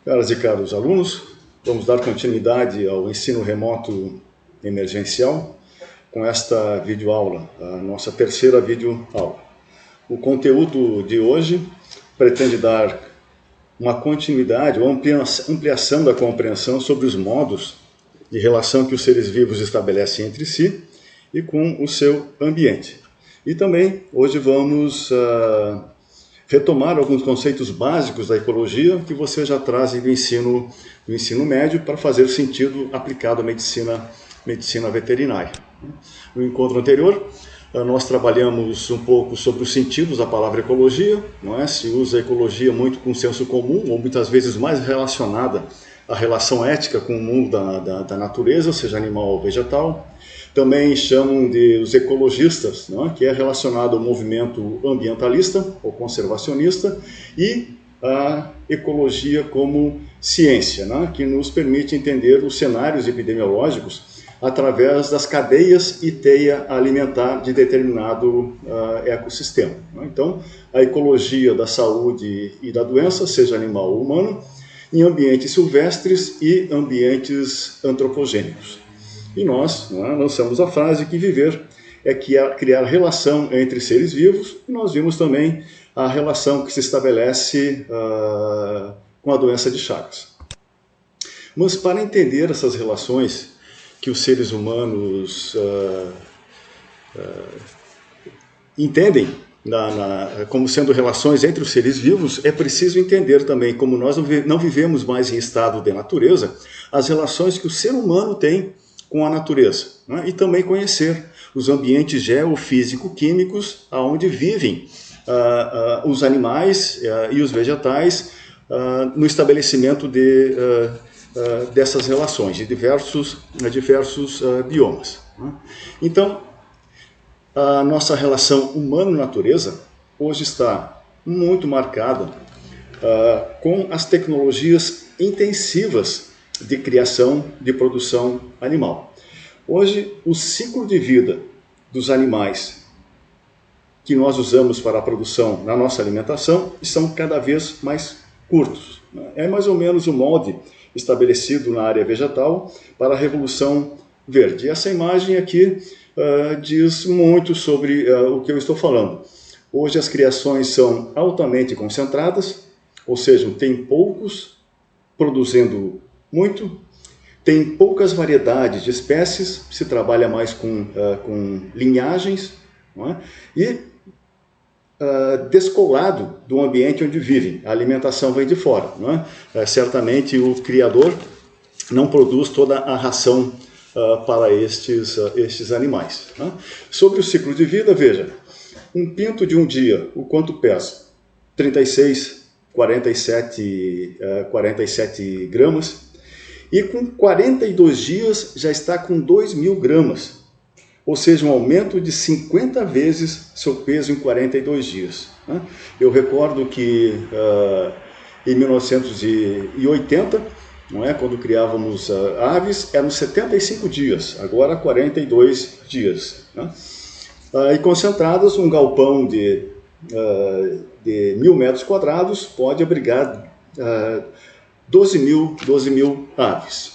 Caras e caros alunos, vamos dar continuidade ao ensino remoto emergencial com esta videoaula, a nossa terceira videoaula. O conteúdo de hoje pretende dar uma continuidade ou ampliação da compreensão sobre os modos de relação que os seres vivos estabelecem entre si e com o seu ambiente. E também hoje vamos retomar alguns conceitos básicos da ecologia que você já traz do ensino médio para fazer sentido aplicado à medicina veterinária. No encontro anterior, nós trabalhamos um pouco sobre os sentidos da palavra ecologia, não é? Se usa a ecologia muito com senso comum, ou muitas vezes mais relacionada à relação ética com o mundo da natureza, seja animal ou vegetal. Também chamam de os ecologistas, não é? Que é relacionado ao movimento ambientalista ou conservacionista, e a ecologia como ciência, não é? Que nos permite entender os cenários epidemiológicos através das cadeias e teia alimentar de determinado ecossistema. Não é? Então, a ecologia da saúde e da doença, seja animal ou humano, em ambientes silvestres e ambientes antropogênicos. E nós lançamos a frase que viver é criar relação entre seres vivos, e nós vimos também a relação que se estabelece com a doença de Chagas. Mas para entender essas relações que os seres humanos entendem como sendo relações entre os seres vivos, é preciso entender também, como nós não vivemos mais em estado de natureza, as relações que o ser humano tem com a natureza, né? E também conhecer os ambientes geofísico-químicos onde vivem os animais e os vegetais no estabelecimento dessas relações, de diversos biomas. Né? Então, a nossa relação humano-natureza hoje está muito marcada com as tecnologias intensivas de criação, de produção animal. Hoje, o ciclo de vida dos animais que nós usamos para a produção na nossa alimentação são cada vez mais curtos. É mais ou menos o molde estabelecido na área vegetal para a Revolução Verde. Essa imagem aqui diz muito sobre o que eu estou falando. Hoje as criações são altamente concentradas, ou seja, tem poucos produzindo muito, tem poucas variedades de espécies, se trabalha mais com linhagens, não é? E descolado do ambiente onde vivem. A alimentação vem de fora. Não é? Certamente o criador não produz toda a ração para estes animais. Né? Sobre o ciclo de vida, veja, um pinto de um dia, o quanto pesa? 36, 47 gramas. E com 42 dias já está com 2.000 gramas, ou seja, um aumento de 50 vezes seu peso em 42 dias. Né? Eu recordo que em 1980, não é, quando criávamos aves, eram 75 dias, agora 42 dias. Né? E concentradas, um galpão de 1.000 metros quadrados pode abrigar 12 mil aves.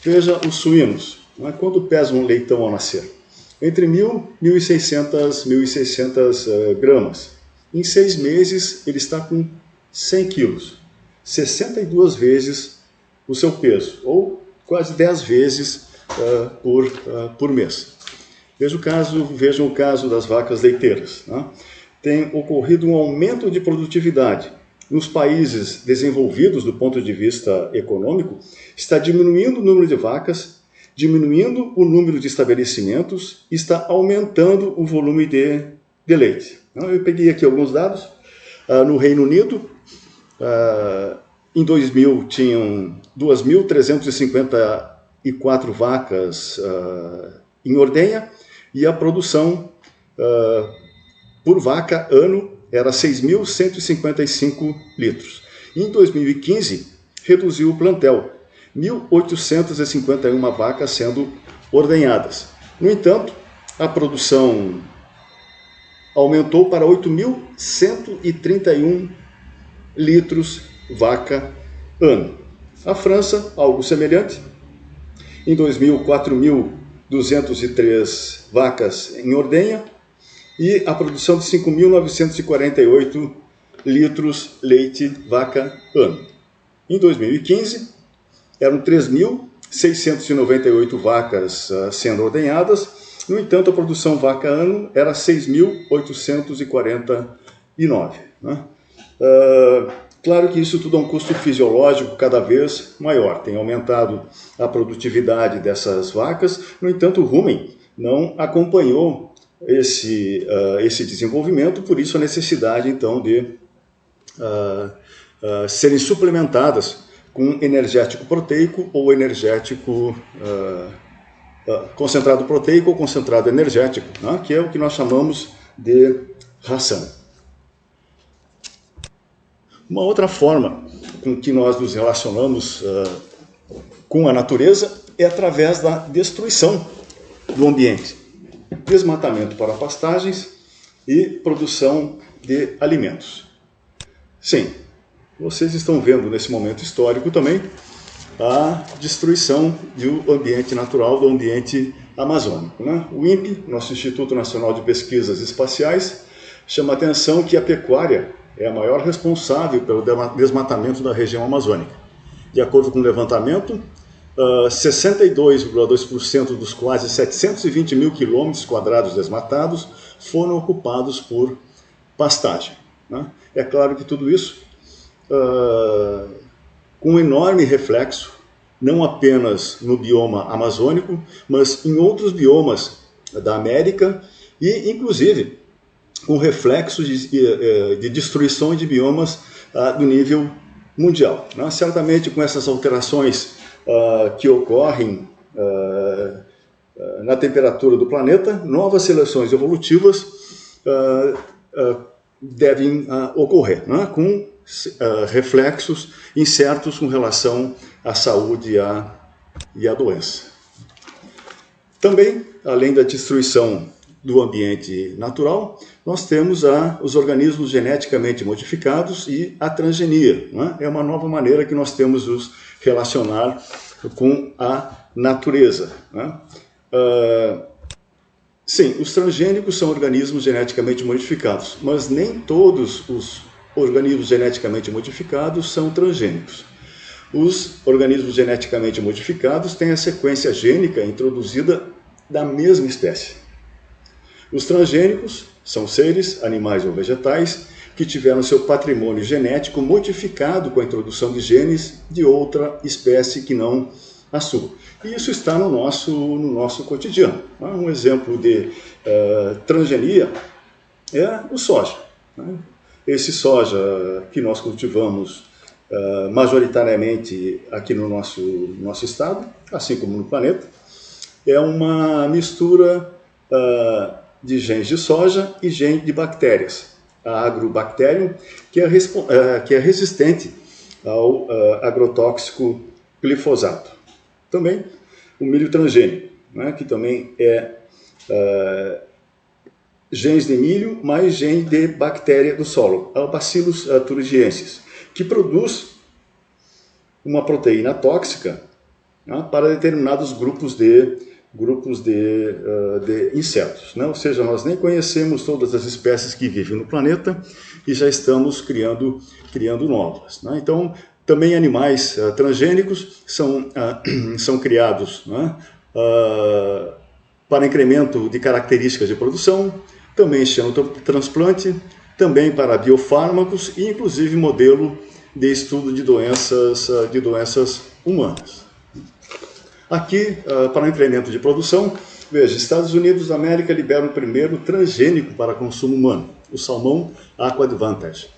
Veja os suínos, né? Quanto pesa um leitão ao nascer? Entre 1.000 e 1.600 gramas. Em 6 meses ele está com 100 quilos, 62 vezes o seu peso, ou quase 10 vezes por mês. Vejam o caso das vacas leiteiras. Né? Tem ocorrido um aumento de produtividade. Nos países desenvolvidos do ponto de vista econômico, está diminuindo o número de vacas, diminuindo o número de estabelecimentos e está aumentando o volume de leite. Eu peguei aqui alguns dados. No Reino Unido, em 2000, tinham 2.354 vacas em ordenha e a produção por vaca ano era 6.155 litros. Em 2015, reduziu o plantel, 1.851 vacas sendo ordenhadas. No entanto, a produção aumentou para 8.131 litros vaca ano. A França, algo semelhante. Em 2000, 4.203 vacas em ordenha e a produção de 5.948 litros leite vaca ano. Em 2015, eram 3.698 vacas sendo ordenhadas. No entanto, a produção vaca ano era 6.849. Né? Claro que isso tudo é um custo fisiológico cada vez maior. Tem aumentado a produtividade dessas vacas. No entanto, o rumen não acompanhou esse desenvolvimento, por isso a necessidade, então, de serem suplementadas com energético proteico ou energético concentrado proteico ou concentrado energético, né, que é o que nós chamamos de ração. Uma outra forma com que nós nos relacionamos com a natureza é através da destruição do ambiente. Desmatamento para pastagens e produção de alimentos. Sim, vocês estão vendo nesse momento histórico também a destruição do ambiente natural, do ambiente amazônico. Né? O INPE, nosso Instituto Nacional de Pesquisas Espaciais, chama a atenção que a pecuária é a maior responsável pelo desmatamento da região amazônica. De acordo com o levantamento, 62,2% dos quase 720 mil quilômetros quadrados desmatados foram ocupados por pastagem. Né? É claro que tudo isso com um enorme reflexo, não apenas no bioma amazônico, mas em outros biomas da América e, inclusive, com reflexos de destruição de biomas do nível mundial. Né? Certamente, com essas alterações que ocorrem na temperatura do planeta, novas seleções evolutivas devem ocorrer, né? Com reflexos incertos com relação à saúde e à doença. Também, além da destruição do ambiente natural, nós temos os organismos geneticamente modificados e a transgenia. Né? É uma nova maneira que nós temos de nos relacionar com a natureza. Né? Sim, os transgênicos são organismos geneticamente modificados, mas nem todos os organismos geneticamente modificados são transgênicos. Os organismos geneticamente modificados têm a sequência gênica introduzida da mesma espécie. Os transgênicos são seres, animais ou vegetais, que tiveram seu patrimônio genético modificado com a introdução de genes de outra espécie que não a sua. E isso está no nosso cotidiano. Um exemplo de transgenia é o soja. Esse soja que nós cultivamos majoritariamente aqui no nosso estado, assim como no planeta, é uma mistura de genes de soja e genes de bactérias. A Agrobacterium, que é resistente ao agrotóxico glifosato. Também o milho transgênico, né, que também é genes de milho mais genes de bactéria do solo, a Bacillus thuringiensis, que produz uma proteína tóxica, né, para determinados grupos de insetos. Né? Ou seja, nós nem conhecemos todas as espécies que vivem no planeta e já estamos criando novas. Né? Então, também animais transgênicos são criados, né, para incremento de características de produção, também xenotransplante, também para biofármacos e, inclusive, modelo de estudo de doenças humanas. Aqui, para incremento de produção, veja, Estados Unidos da América liberam o primeiro transgênico para consumo humano, o salmão Aqua Advantage.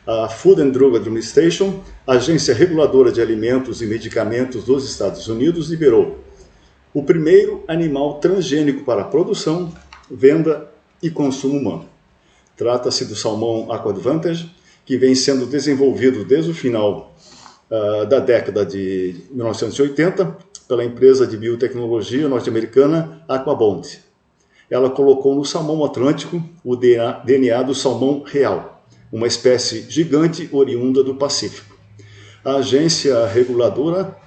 A Food and Drug Administration, a agência reguladora de alimentos e medicamentos dos Estados Unidos, liberou o primeiro animal transgênico para produção, venda e consumo humano. Trata-se do salmão Aqua Advantage, que vem sendo desenvolvido desde o final da década de 1980 pela empresa de biotecnologia norte-americana Aquabond. Ela colocou no salmão atlântico o DNA do salmão real, uma espécie gigante oriunda do Pacífico. a agência reguladora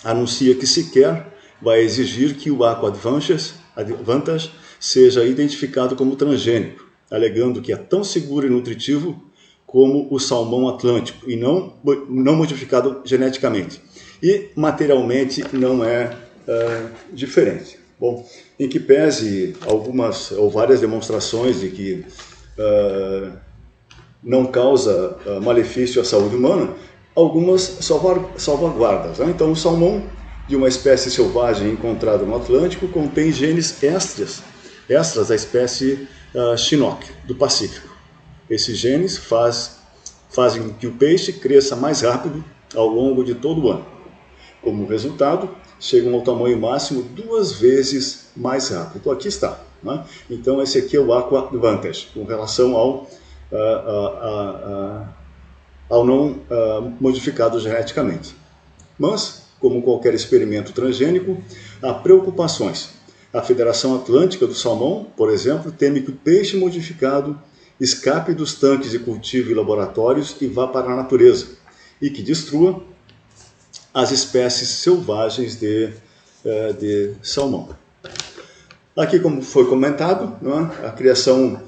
anuncia que sequer vai exigir que o Aqua Advantage seja identificado como transgênico, alegando que é tão seguro e nutritivo como o salmão atlântico e não modificado geneticamente. E materialmente não é diferente. Bom, em que pese algumas ou várias demonstrações de que não causa malefício à saúde humana, algumas salvaguardas. Né? Então, o salmão de uma espécie selvagem encontrada no Atlântico contém genes extras da espécie Chinook, do Pacífico. Esses genes fazem com que o peixe cresça mais rápido ao longo de todo o ano. Como resultado, chegam ao tamanho máximo 2 vezes mais rápido. Então, aqui está. Né? Então, esse aqui é o Aqua Advantage, com relação ao não modificado geneticamente. Mas, como qualquer experimento transgênico, há preocupações. A Federação Atlântica do Salmão, por exemplo, teme que o peixe modificado escape dos tanques de cultivo e laboratórios e vá para a natureza, e que destrua as espécies selvagens de salmão. Aqui, como foi comentado, né, a criação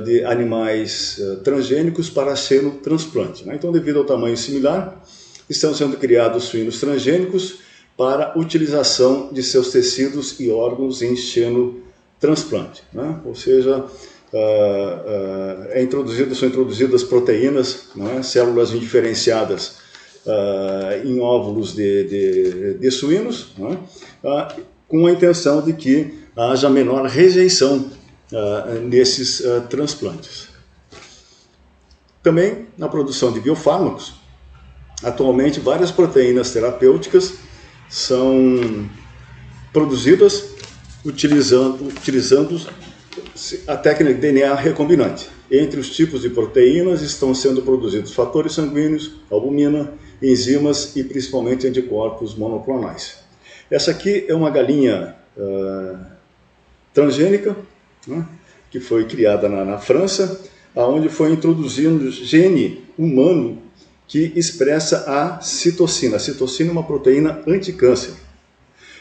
de animais transgênicos para xenotransplante. Né? Então, devido ao tamanho similar, estão sendo criados suínos transgênicos para utilização de seus tecidos e órgãos em xenotransplante. Né? Ou seja, são introduzidas proteínas, né, células indiferenciadas em óvulos de suínos, né, com a intenção de que haja menor rejeição nesses transplantes. Também na produção de biofármacos, atualmente várias proteínas terapêuticas são produzidas utilizando a técnica de DNA recombinante. Entre os tipos de proteínas estão sendo produzidos fatores sanguíneos, albumina, enzimas e principalmente anticorpos monoclonais. Essa aqui é uma galinha transgênica, né, que foi criada na França, onde foi introduzido gene humano que expressa a citocina. A citocina é uma proteína anticâncer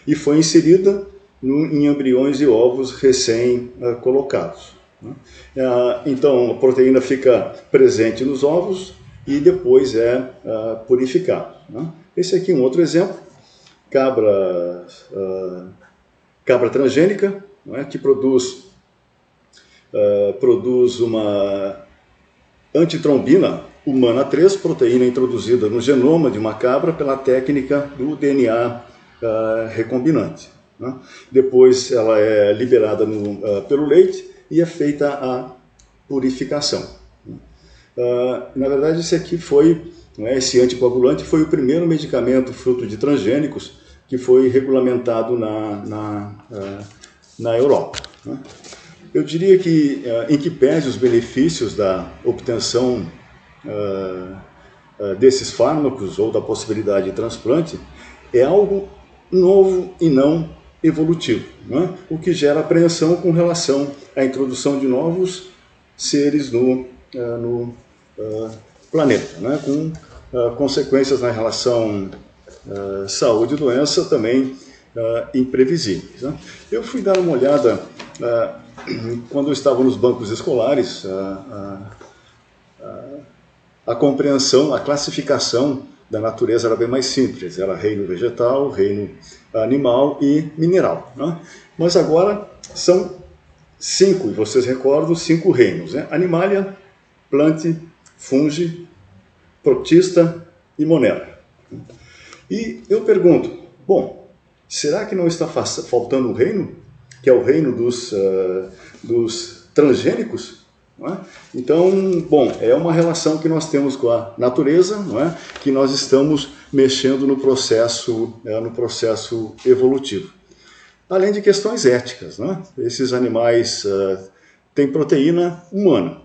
e foi inserida em embriões e ovos recém-colocados. Então, a proteína fica presente nos ovos e depois é purificada. Esse aqui é um outro exemplo, cabra transgênica, que produz uma antitrombina humana 3, proteína introduzida no genoma de uma cabra pela técnica do DNA recombinante. Depois ela é liberada pelo leite e é feita a purificação. Na verdade, esse aqui esse anticoagulante foi o primeiro medicamento fruto de transgênicos que foi regulamentado na Europa. Eu diria que, em que pese os benefícios da obtenção desses fármacos ou da possibilidade de transplante, é algo novo e não evolutivo, o que gera apreensão com relação à introdução de novos seres no planeta, com consequências na relação saúde e doença também imprevisíveis. Eu fui dar uma olhada, quando eu estava nos bancos escolares, a compreensão, a classificação da natureza era bem mais simples, era reino vegetal, reino animal e mineral. Mas agora são 5, e vocês recordam, 5 reinos: Animalia, Plantae, Fungi, Protista e Monera. E eu pergunto, bom, será que não está faltando um reino, que é o reino dos transgênicos? Então, bom, é uma relação que nós temos com a natureza, que nós estamos mexendo no processo evolutivo. Além de questões éticas, esses animais têm proteína humana,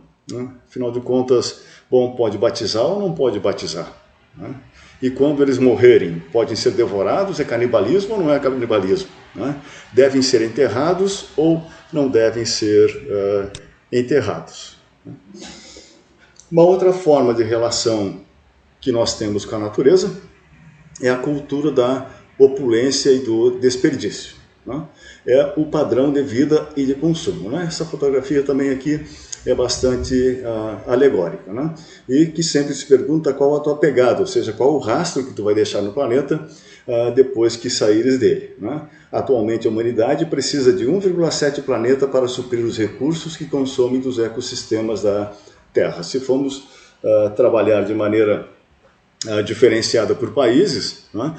afinal de contas, bom, pode batizar ou não pode batizar? E quando eles morrerem, podem ser devorados, é canibalismo ou não é canibalismo? Devem ser enterrados ou não devem ser enterrados? Uma outra forma de relação que nós temos com a natureza é a cultura da opulência e do desperdício, né? É o padrão de vida e de consumo, né? Essa fotografia também aqui é bastante alegórica, né? E que sempre se pergunta qual a tua pegada, ou seja, qual o rastro que tu vai deixar no planeta depois que saíres dele, né? Atualmente a humanidade precisa de 1,7 planeta para suprir os recursos que consomem dos ecossistemas da Terra. Se formos trabalhar de maneira diferenciada por países, né,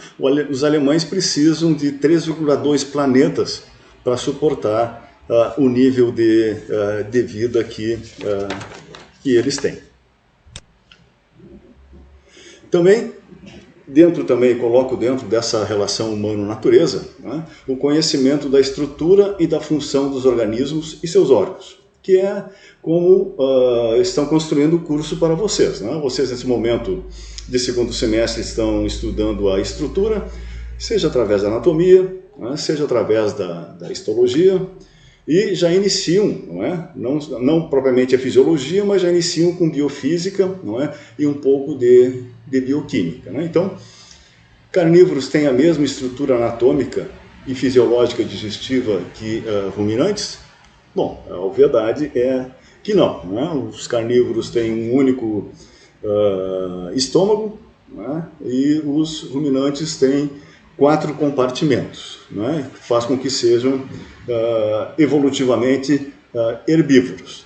os alemães precisam de 3,2 planetas para suportar o nível de vida que eles têm. Também, coloco dentro dessa relação humano-natureza, né, o conhecimento da estrutura e da função dos organismos e seus órgãos, que é como estão construindo o curso para vocês, né? Vocês, nesse momento de segundo semestre, estão estudando a estrutura, seja através da anatomia, né, seja através da histologia, e já iniciam, não é? Não propriamente a fisiologia, mas já iniciam com biofísica, não é? E um pouco de bioquímica, né? Então, carnívoros têm a mesma estrutura anatômica e fisiológica digestiva que ruminantes? Bom, a obviedade é que não, né? Os carnívoros têm um único estômago, né? E os ruminantes têm 4 compartimentos, né? Que faz com que sejam evolutivamente herbívoros.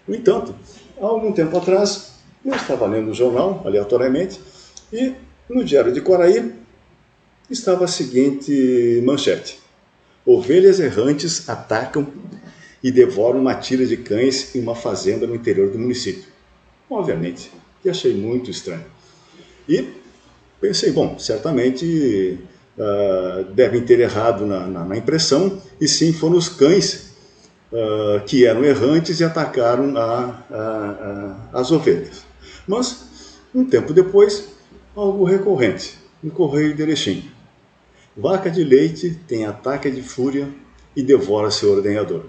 No entanto, há algum tempo atrás, eu estava lendo um jornal, aleatoriamente, e no Diário de Quaraí estava a seguinte manchete: ovelhas errantes atacam e devoram uma tira de cães em uma fazenda no interior do município. Obviamente, que achei muito estranho. E pensei, bom, certamente devem ter errado na impressão, e sim foram os cães que eram errantes e atacaram as ovelhas. Mas, um tempo depois, algo recorrente, no Correio de Erechim. Vaca de leite tem ataque de fúria e devora seu ordenhador.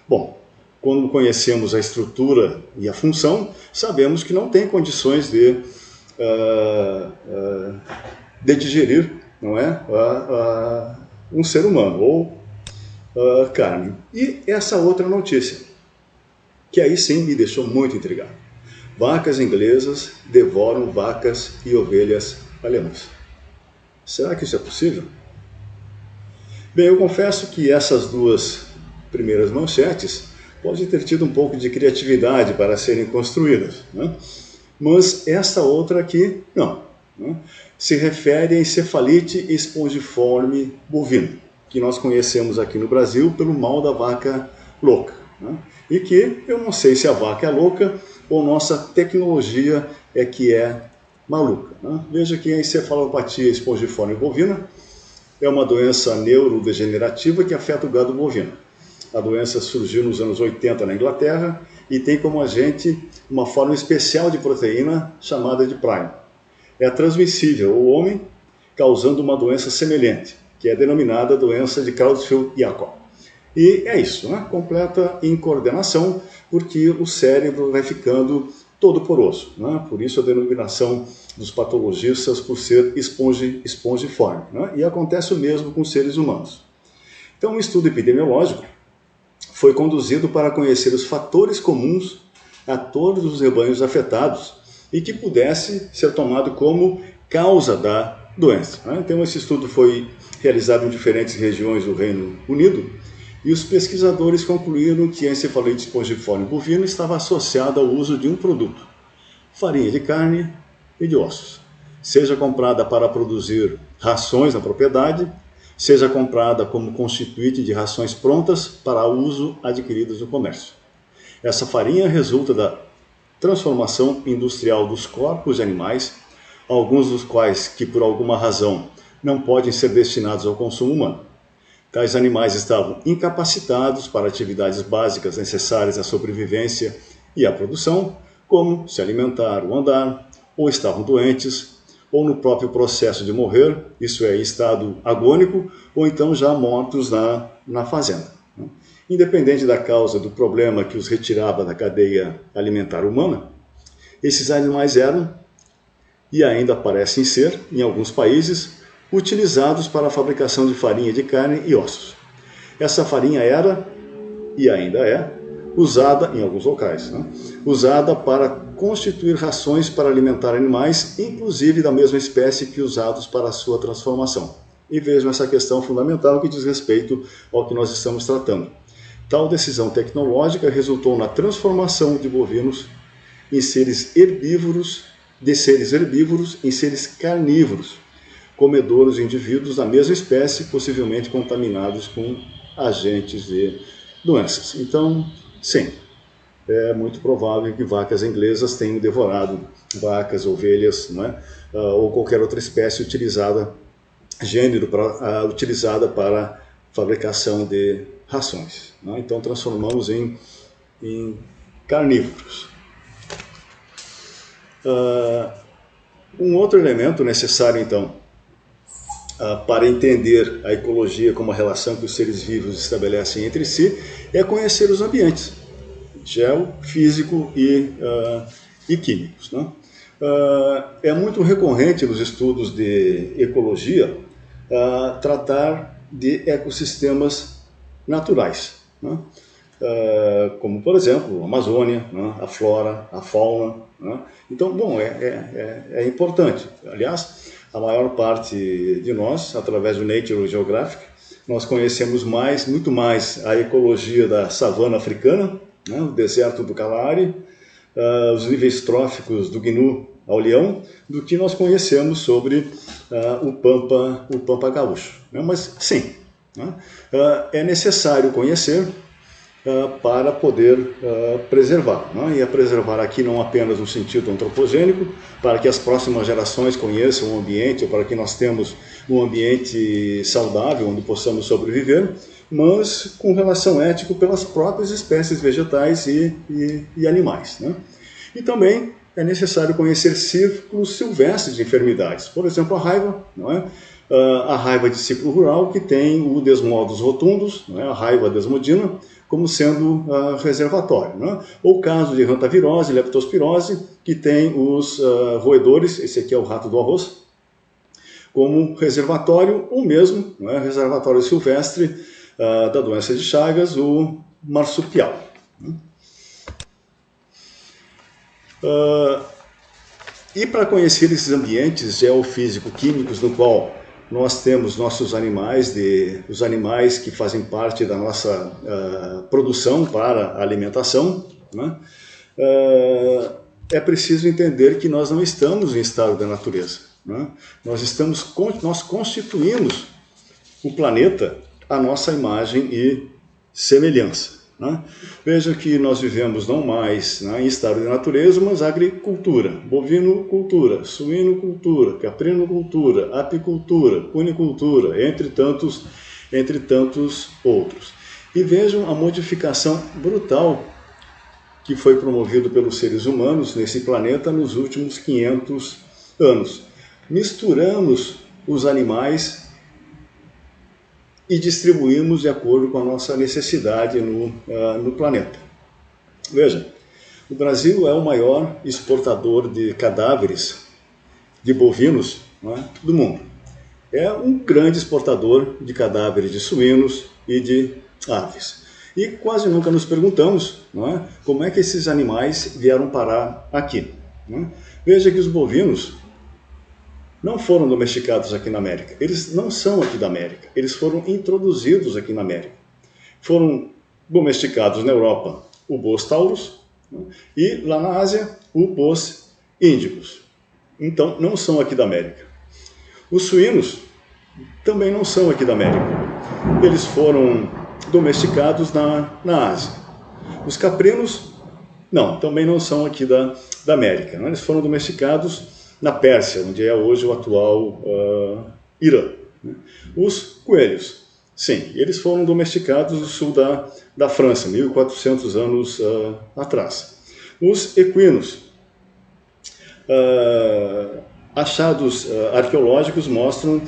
Bom, quando conhecemos a estrutura e a função, sabemos que não tem condições de digerir, não é, um ser humano ou carne. E essa outra notícia, que aí sim me deixou muito intrigado. Vacas inglesas devoram vacas e ovelhas alemãs. Será que isso é possível? Bem, eu confesso que essas duas primeiras manchetes podem ter tido um pouco de criatividade para serem construídas, né? Mas esta outra aqui, não, né? Se refere à encefalite espongiforme bovina, que nós conhecemos aqui no Brasil pelo mal da vaca louca, né? E que eu não sei se a vaca é louca ou nossa tecnologia é que é maluca, né? Veja que a encefalopatia espongiforme bovina é uma doença neurodegenerativa que afeta o gado bovino. A doença surgiu nos anos 80 na Inglaterra e tem como agente uma forma especial de proteína chamada de prime. É transmissível ao homem, causando uma doença semelhante, que é denominada doença de Creutzfeldt-Jakob. E é isso, né? Completa incoordenação, porque o cérebro vai ficando todo poroso, né? Por isso a denominação dos patologistas por ser espongiforme, né? E acontece o mesmo com os seres humanos. Então, um estudo epidemiológico foi conduzido para conhecer os fatores comuns a todos os rebanhos afetados e que pudesse ser tomado como causa da doença, né? Então, esse estudo foi realizado em diferentes regiões do Reino Unido e os pesquisadores concluíram que a encefalite espongiforme bovina estava associada ao uso de um produto, farinha de carne e de ossos, seja comprada para produzir rações na propriedade, seja comprada como constituinte de rações prontas para uso adquiridas no comércio. Essa farinha resulta da transformação industrial dos corpos de animais, alguns dos quais que por alguma razão não podem ser destinados ao consumo humano. Tais animais estavam incapacitados para atividades básicas necessárias à sobrevivência e à produção, como se alimentar ou andar, ou estavam doentes, ou no próprio processo de morrer, isso é, em estado agônico, ou então já mortos na fazenda. Independente da causa do problema que os retirava da cadeia alimentar humana, esses animais eram e ainda parecem ser, em alguns países, utilizados para a fabricação de farinha de carne e ossos. Essa farinha era, e ainda é, usada, em alguns locais, né, usada para constituir rações para alimentar animais, inclusive da mesma espécie que usados para a sua transformação. E vejam essa questão fundamental que diz respeito ao que nós estamos tratando. Tal decisão tecnológica resultou na transformação de bovinos em seres herbívoros, de seres herbívoros em seres carnívoros, comedouros de indivíduos da mesma espécie, possivelmente contaminados com agentes de doenças. Então, sim, é muito provável que vacas inglesas tenham devorado vacas, ovelhas, não é? Ou qualquer outra espécie utilizada, utilizada para fabricação de rações. Não é? Então, transformamos em carnívoros. Um outro elemento necessário, então, para entender a ecologia como a relação que os seres vivos estabelecem entre si, é conhecer os ambientes, geofísico e químicos. Né? É muito recorrente nos estudos de ecologia tratar de ecossistemas naturais, né? Como, por exemplo, a Amazônia, né? A flora, a fauna. Né? Então, bom, é importante. Aliás, a maior parte de nós, através do Nature Geographic, nós conhecemos muito mais a ecologia da savana africana, né? O deserto do Kalahari, os níveis tróficos do Gnu ao Leão, do que nós conhecemos sobre o Pampa gaúcho. Né? Mas, sim, né? É necessário conhecer para poder preservar. Né? E preservar aqui não apenas no sentido antropogênico, para que as próximas gerações conheçam o ambiente, ou para que nós temos um ambiente saudável, onde possamos sobreviver, mas com relação ética pelas próprias espécies vegetais e animais. Né? E também é necessário conhecer ciclos silvestres de enfermidades. Por exemplo, a raiva, não é? A raiva de ciclo rural, que tem o Desmodus rotundus, não é? A raiva desmodina, como sendo reservatório. Não é? Ou o caso de hantavirose, leptospirose, que tem os roedores, esse aqui é o rato do arroz, como reservatório, ou mesmo não é? Reservatório silvestre da doença de Chagas, o marsupial. E para conhecer esses ambientes geofísico-químicos no qual nós temos nossos animais, os animais que fazem parte da nossa produção para a alimentação, né? É preciso entender que nós não estamos em estado da natureza. Né? Nós constituímos o planeta à nossa imagem e semelhança. Né? Veja que nós vivemos não mais em estado de natureza, mas agricultura, bovinocultura, suinocultura, caprinocultura, apicultura, cunicultura, entre tantos outros. E vejam a modificação brutal que foi promovida pelos seres humanos nesse planeta nos últimos 500 anos. Misturamos os animais e distribuímos de acordo com a nossa necessidade no planeta. Veja, o Brasil é o maior exportador de cadáveres de bovinos, não é, do mundo. É um grande exportador de cadáveres de suínos e de aves. E quase nunca nos perguntamos, não é, como é que esses animais vieram parar aqui. Não é? Veja que os bovinos não foram domesticados aqui na América. Eles não são aqui da América. Eles foram introduzidos aqui na América. Foram domesticados na Europa o Bos taurus, né? E lá na Ásia o Bos indicus. Então não são aqui da América. Os suínos também não são aqui da América. Eles foram domesticados na Ásia. Os caprinos também não são aqui da América. Né? Eles foram domesticados na Pérsia, onde é hoje o atual Irã. Né? Os coelhos, sim, eles foram domesticados no sul da França, 1400 anos atrás. Os equinos, achados arqueológicos mostram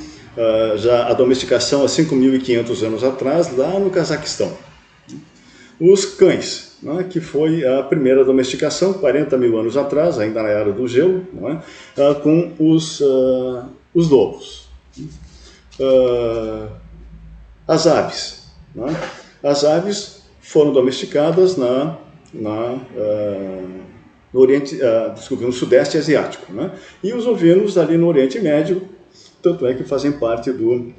já a domesticação há 5.500 anos atrás, lá no Cazaquistão. Os cães, né, que foi a primeira domesticação, 40 mil anos atrás, ainda na era do gelo, né, com os lobos. As aves. Né? As aves foram domesticadas no Sudeste Asiático. Né? E os ovinos ali no Oriente Médio, tanto é que fazem parte do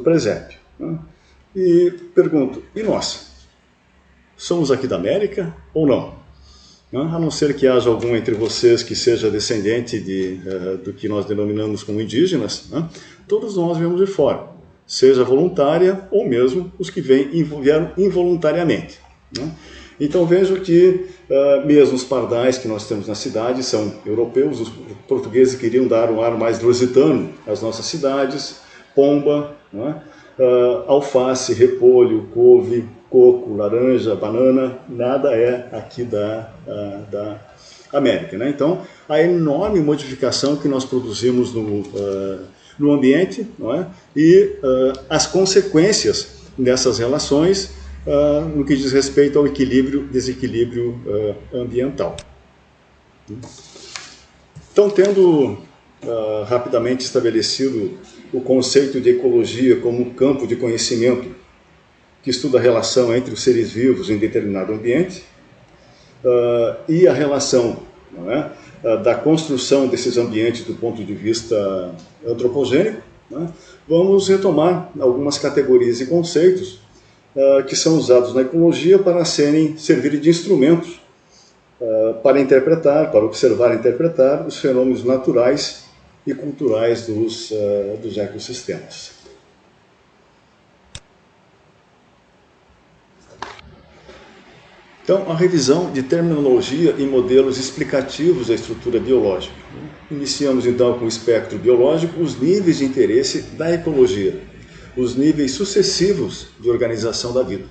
presépio. Né? E pergunto, e nós? Somos aqui da América ou não? A não ser que haja algum entre vocês que seja descendente do que nós denominamos como indígenas, né? Todos nós viemos de fora, seja voluntária ou mesmo os que vieram involuntariamente. Né? Então vejo que mesmo os pardais que nós temos na cidade são europeus, os portugueses queriam dar um ar mais lusitano às nossas cidades, pomba, né? Alface, repolho, couve, coco, laranja, banana, nada é aqui da América. Né? Então, a enorme modificação que nós produzimos no ambiente, não é? E as consequências dessas relações no que diz respeito ao desequilíbrio ambiental. Então, tendo rapidamente estabelecido o conceito de ecologia como um campo de conhecimento que estuda a relação entre os seres vivos em determinado ambiente e a relação, não é, da construção desses ambientes do ponto de vista antropogênico, né, vamos retomar algumas categorias e conceitos que são usados na ecologia para servirem de instrumentos para observar e interpretar os fenômenos naturais e culturais dos ecossistemas. Então, a revisão de terminologia e modelos explicativos da estrutura biológica. Iniciamos então com o espectro biológico, os níveis de interesse da ecologia, os níveis sucessivos de organização da vida.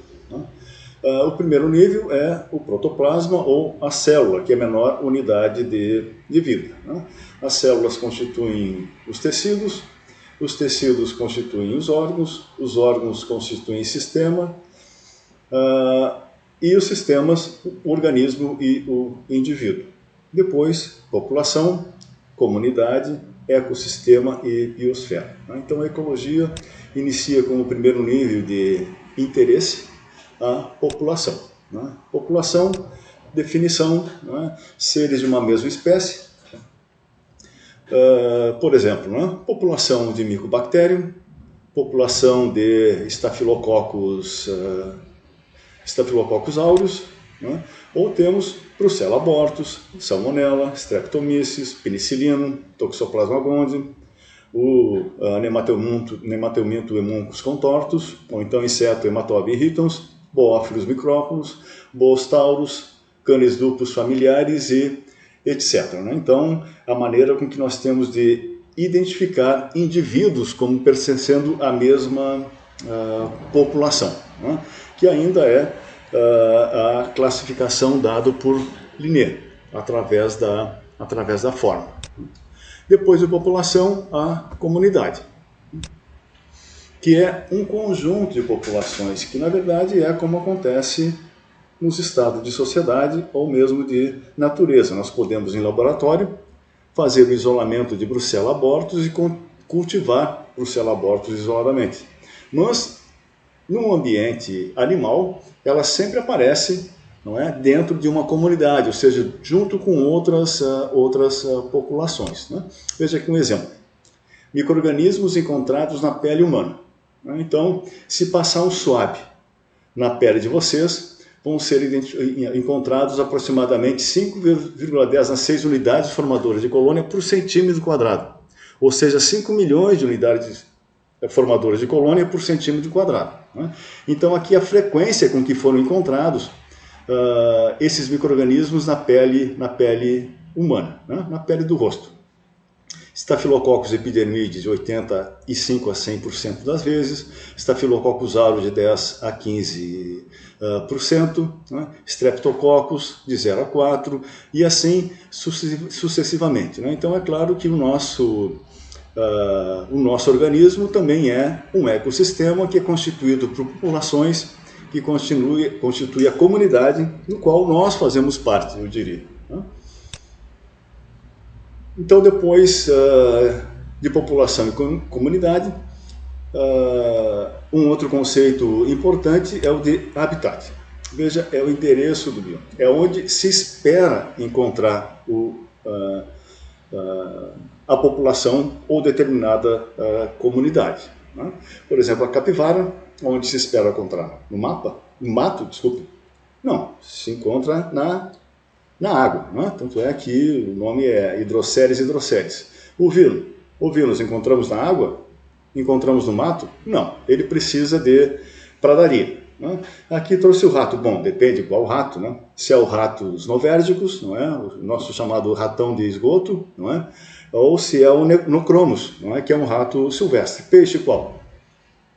O primeiro nível é o protoplasma ou a célula, que é a menor unidade de vida. As células constituem os tecidos constituem os órgãos constituem sistema, e os sistemas, o organismo e o indivíduo. Depois, população, comunidade, ecossistema e biosfera. Então, a ecologia inicia como primeiro nível de interesse a população. População, definição, seres de uma mesma espécie. Por exemplo, população de micobactério, população de Staphylococcus aureus, né? Ou temos Brucella abortus, Salmonella, Streptomyces, Penicillium, Toxoplasma gondii, o Nematelminto emuncus contortus, ou então inseto Hematobe irritans, Boophilus micrópolis, Bos taurus, Canis lupus familiares e etc. Né? Então, a maneira com que nós temos de identificar indivíduos como pertencendo à mesma população, né? Que ainda é a classificação dada por Linné, através da forma. Depois de população, a comunidade, que é um conjunto de populações, que na verdade é como acontece nos estados de sociedade ou mesmo de natureza. Nós podemos, em laboratório, fazer o isolamento de Brucella abortus e cultivar Brucella abortus isoladamente. Mas, no ambiente animal, ela sempre aparece, não é, dentro de uma comunidade, ou seja, junto com outras populações. Né? Veja aqui um exemplo. Micro-organismos encontrados na pele humana. Então, se passar um swab na pele de vocês, vão ser encontrados aproximadamente 5,10 a 6 unidades formadoras de colônia por centímetro quadrado. Ou seja, 5 milhões de unidades formadoras de colônia por centímetro quadrado. Então, aqui a frequência com que foram encontrados esses micro-organismos na pele humana, na pele do rosto. Staphylococcus epidermidis de 85 a 100% das vezes, Staphylococcus aureus de 10 a 15%, Streptococcus de 0 a 4% e assim sucessivamente. Então é claro que o nosso organismo também é um ecossistema que é constituído por populações que constitui a comunidade no qual nós fazemos parte, eu diria. Então, depois de população e comunidade, um outro conceito importante é o de habitat. Veja, é o endereço do bioma, é onde se espera encontrar a população ou determinada comunidade. Né? Por exemplo, a capivara, onde se espera encontrar? No mato, desculpe. Não, se encontra na água. Né? Tanto é que o nome é Hydroceres hydroceres. O vilo, encontramos na água? Encontramos no mato? Não, ele precisa de pradaria. Né? Aqui trouxe o rato. Bom, depende qual rato, né? Se é o rato dos novérgicos, não é? O nosso chamado ratão de esgoto, não é? Ou se é o Nocromus, não é? Que é um rato silvestre. Peixe qual?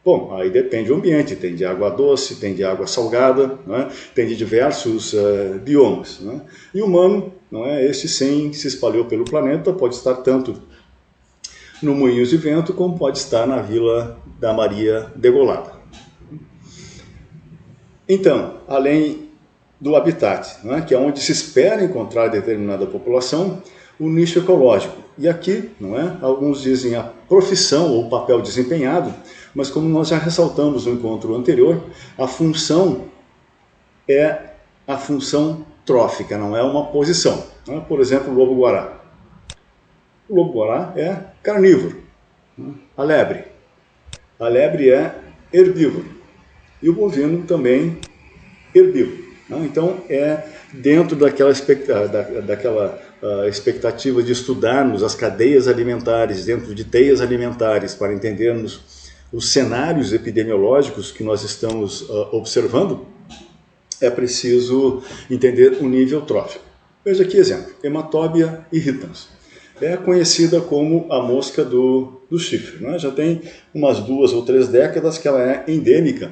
Bom, aí depende do ambiente, tem de água doce, tem de água salgada, não é? Tem de diversos biomas. Não é? E o humano, não é? Esse sim se espalhou pelo planeta, pode estar tanto no Moinhos de Vento como pode estar na Vila da Maria Degolada. Então, além do habitat, não é? Que é onde se espera encontrar determinada população, o nicho ecológico. E aqui, não é? Alguns dizem a profissão ou papel desempenhado, mas como nós já ressaltamos no encontro anterior, a função é a função trófica, não é uma posição. Não é? Por exemplo, o lobo-guará. O lobo-guará é carnívoro. A lebre. A lebre é herbívoro. E o bovino também herbívoro. Não? Então, é dentro daquela expectativa de estudarmos as cadeias alimentares, dentro de teias alimentares, para entendermos os cenários epidemiológicos que nós estamos observando, é preciso entender o nível trófico. Veja aqui exemplo, Hematobia irritans. É conhecida como a mosca do chifre. Né? Já tem umas 2 ou 3 décadas que ela é endêmica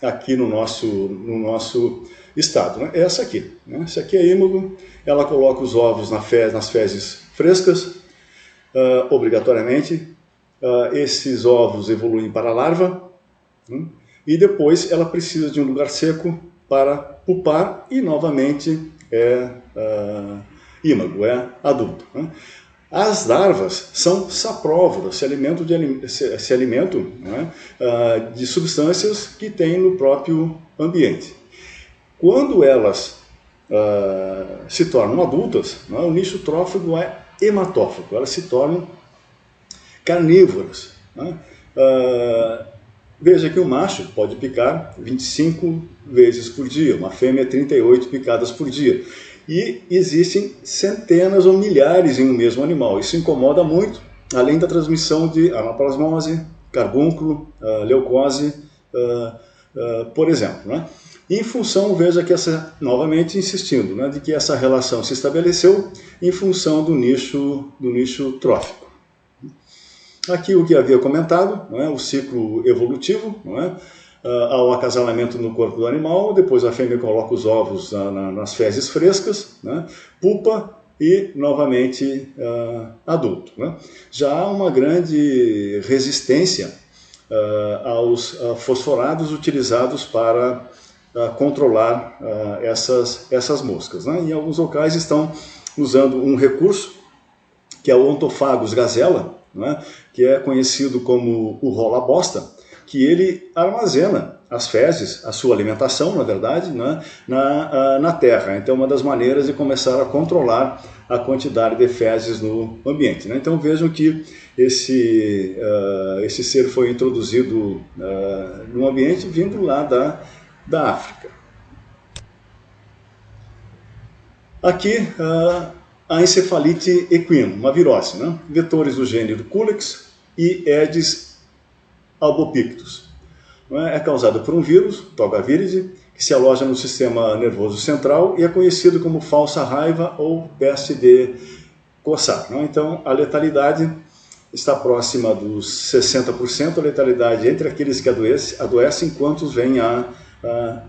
aqui no nosso estado. Né? É essa aqui. Né? Essa aqui é a ímago, ela coloca os ovos nas fezes frescas, obrigatoriamente. Esses ovos evoluem para a larva, né? E depois ela precisa de um lugar seco para pupar e novamente é ímago, é adulto. Né? As larvas são sapróvoras, se alimentam né, de substâncias que tem no próprio ambiente. Quando elas se tornam adultas, né, o nicho trófico é hematófago, elas se tornam carnívoras. Né? Veja que o macho pode picar 25 vezes por dia, uma fêmea 38 picadas por dia. E existem centenas ou milhares em um mesmo animal. Isso incomoda muito, além da transmissão de anaplasmose, carbúnculo, leucose, por exemplo. Né? E em função, veja que novamente insistindo, né, de que essa relação se estabeleceu em função do nicho trófico. Aqui o que havia comentado, não é, o ciclo evolutivo, não é? Ao acasalamento no corpo do animal, depois a fêmea coloca os ovos nas fezes frescas, né? Pupa e novamente adulto. Né? Já há uma grande resistência aos fosforados utilizados para controlar essas moscas. Né? Em alguns locais estão usando um recurso que é o Ontophagos gazella, né? Que é conhecido como o rola-bosta, que ele armazena as fezes, a sua alimentação, na verdade, né, na terra. Então, uma das maneiras de começar a controlar a quantidade de fezes no ambiente. Né? Então, vejam que esse ser foi introduzido no ambiente vindo lá da África. Aqui, a encefalite equina, uma virose, né? Vetores do gênero Culex e Aedes albopictus. É causado por um vírus, Togaviridae, que se aloja no sistema nervoso central e é conhecido como falsa raiva ou peste de coçar. Então, a letalidade está próxima dos 60%, a letalidade entre aqueles que adoecem, quantos vêm a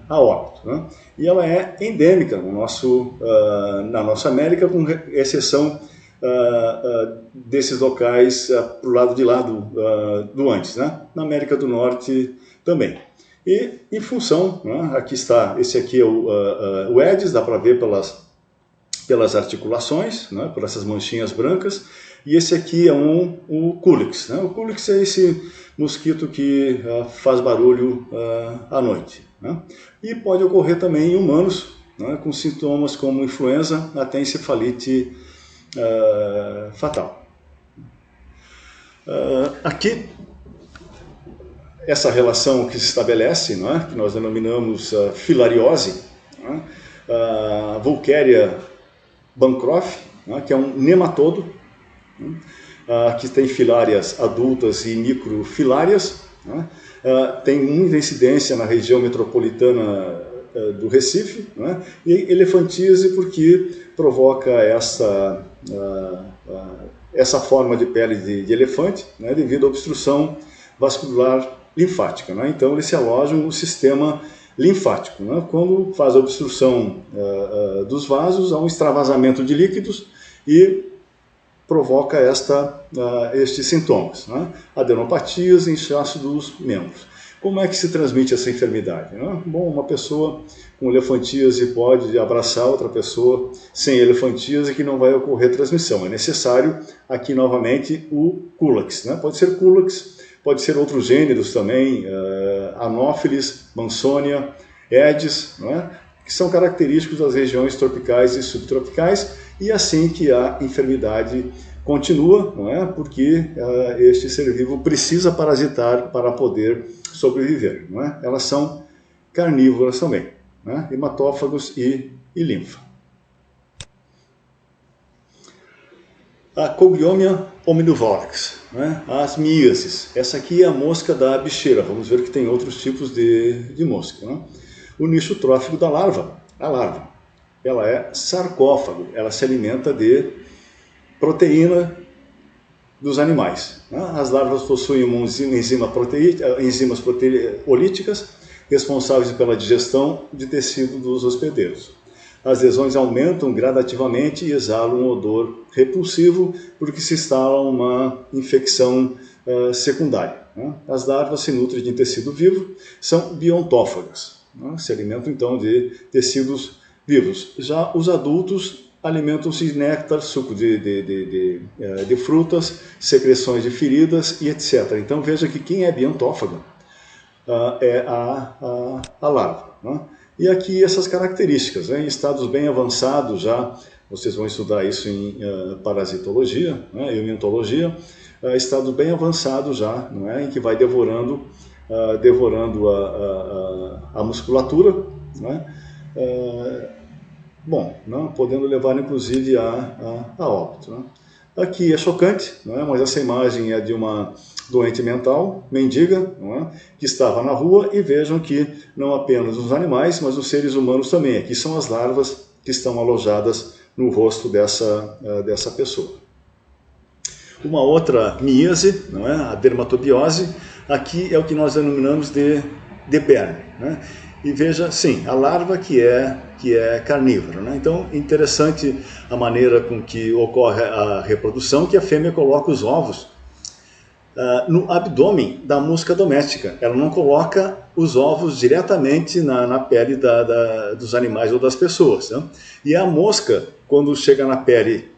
óbito. Né? E ela é endêmica na nossa América, com exceção desses locais para o lado de lá do Andes, né? Na América do Norte também. E em função, né, aqui está, esse aqui é o Aedes, dá para ver pelas articulações, né, por essas manchinhas brancas, e esse aqui é o Culex. Né? O Culex é esse mosquito que faz barulho à noite. Né? E pode ocorrer também em humanos, né, com sintomas como influenza até encefalite fatal. Aqui, essa relação que se estabelece, não é? Que nós denominamos filariose, não é? A Volqueria bancroft, não é? Que é um nematodo, que tem filárias adultas e microfilárias, não é? Tem muita incidência na região metropolitana do Recife, né? E elefantíase porque provoca essa forma de pele de elefante, né? Devido à obstrução vascular linfática, né? Então eles se alojam no sistema linfático, né? Quando faz a obstrução dos vasos, há um extravasamento de líquidos e provoca estes sintomas, né? Adenopatias e inchaço dos membros. Como é que se transmite essa enfermidade? Né? Bom, uma pessoa com elefantíase pode abraçar outra pessoa sem elefantíase, que não vai ocorrer transmissão. É necessário, aqui novamente, o Culex. Né? Pode ser Culex, pode ser outros gêneros também, Anopheles, Mansonia, Aedes, né? Que são característicos das regiões tropicais e subtropicais, e assim que a enfermidade continua, não é? Porque este ser vivo precisa parasitar para poder sobreviver. Não é? Elas são carnívoras também, né? Hematófagos e linfa. A Cogliomia omnivorax, né? As miíases. Essa aqui é a mosca da bicheira. Vamos ver que tem outros tipos de mosca. Né? O nicho trófico da larva. A larva, ela é sarcófago. Ela se alimenta de proteína dos animais. Né? As larvas possuem enzimas proteolíticas responsáveis pela digestão de tecido dos hospedeiros. As lesões aumentam gradativamente e exalam um odor repulsivo porque se instala uma infecção secundária. Né? As larvas se nutrem de tecido vivo, são biontófagas, né? Se alimentam então de tecidos vivos. Já os adultos alimentam-se de néctar, suco de frutas, secreções de feridas e etc. Então veja que quem é biontófago é a larva. Né? E aqui essas características, né? Em estados bem avançados já, vocês vão estudar isso em parasitologia, né? E odontologia, estados bem avançados já, não é? Em que vai devorando a musculatura, né? Bom, não, podendo levar inclusive a óbito. Né? Aqui é chocante, não é? Mas essa imagem é de uma doente mental, mendiga, não é? Que estava na rua, e vejam que não apenas os animais, mas os seres humanos também. Aqui são as larvas que estão alojadas no rosto dessa pessoa. Uma outra miíase, não é? A dermatobiose, aqui é o que nós denominamos de berme. Né? E veja, sim, a larva que é carnívora. Né? Então, interessante a maneira com que ocorre a reprodução, que a fêmea coloca os ovos no abdômen da mosca doméstica. Ela não coloca os ovos diretamente na pele dos animais ou das pessoas. Né? E a mosca, quando chega na pele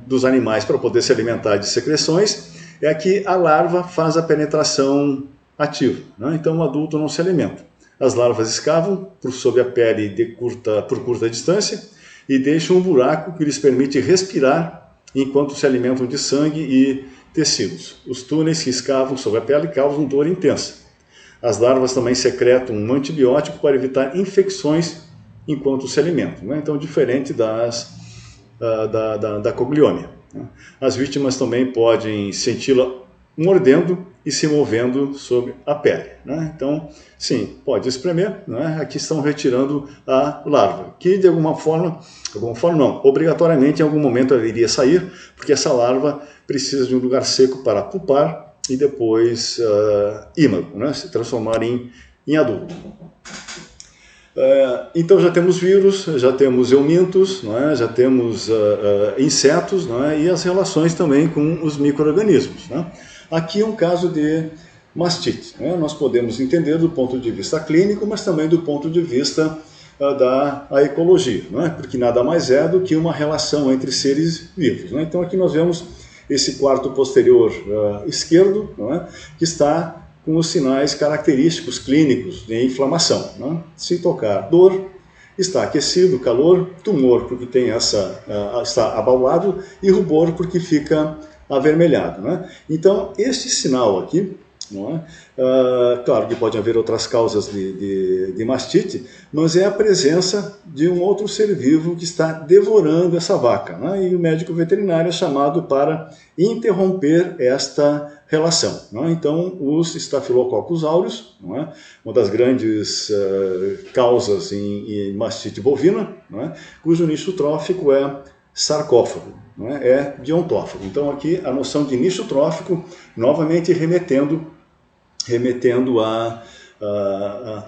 dos animais para poder se alimentar de secreções, é que a larva faz a penetração ativa. Né? Então o adulto não se alimenta. As larvas escavam sob a pele por curta distância e deixam um buraco que lhes permite respirar enquanto se alimentam de sangue e tecidos. Os túneis que escavam sob a pele causam dor intensa. As larvas também secretam um antibiótico para evitar infecções enquanto se alimentam. Né? Então, diferente da Cogliomia. Né? As vítimas também podem senti-la mordendo e se movendo sobre a pele. Né? Então, sim, pode espremer. Né? Aqui estão retirando a larva, que de alguma forma não, obrigatoriamente em algum momento ela iria sair, porque essa larva precisa de um lugar seco para pupar e depois ímago, né? Se transformar em adulto. Então já temos vírus, já temos eumintos, não é? Já temos insetos, não é? E as relações também com os micro-organismos. Né? Aqui é um caso de mastite. Nós podemos entender do ponto de vista clínico, mas também do ponto de vista da ecologia, porque nada mais é do que uma relação entre seres vivos. Então aqui nós vemos esse quarto posterior esquerdo, que está com os sinais característicos clínicos de inflamação. Se tocar dor, está aquecido, calor, tumor porque tem está abaulado e rubor porque fica avermelhado. Então este sinal aqui, claro que pode haver outras causas de mastite, mas é a presença de um outro ser vivo que está devorando essa vaca, e o médico veterinário é chamado para interromper esta relação. Então, os Staphylococcus aureus, uma das grandes causas em mastite bovina, cujo nicho trófico é sarcófago, é diontófago. Então, aqui a noção de nicho trófico, novamente remetendo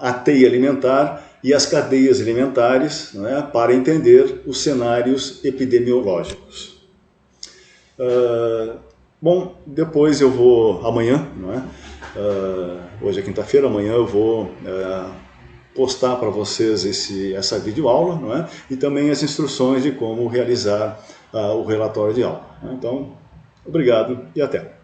à teia alimentar e às cadeias alimentares, para entender os cenários epidemiológicos. Bom, depois eu vou, amanhã, hoje é quinta-feira, amanhã eu vou postar para vocês essa videoaula, e também as instruções de como realizar o relatório de aula. Então, obrigado e até!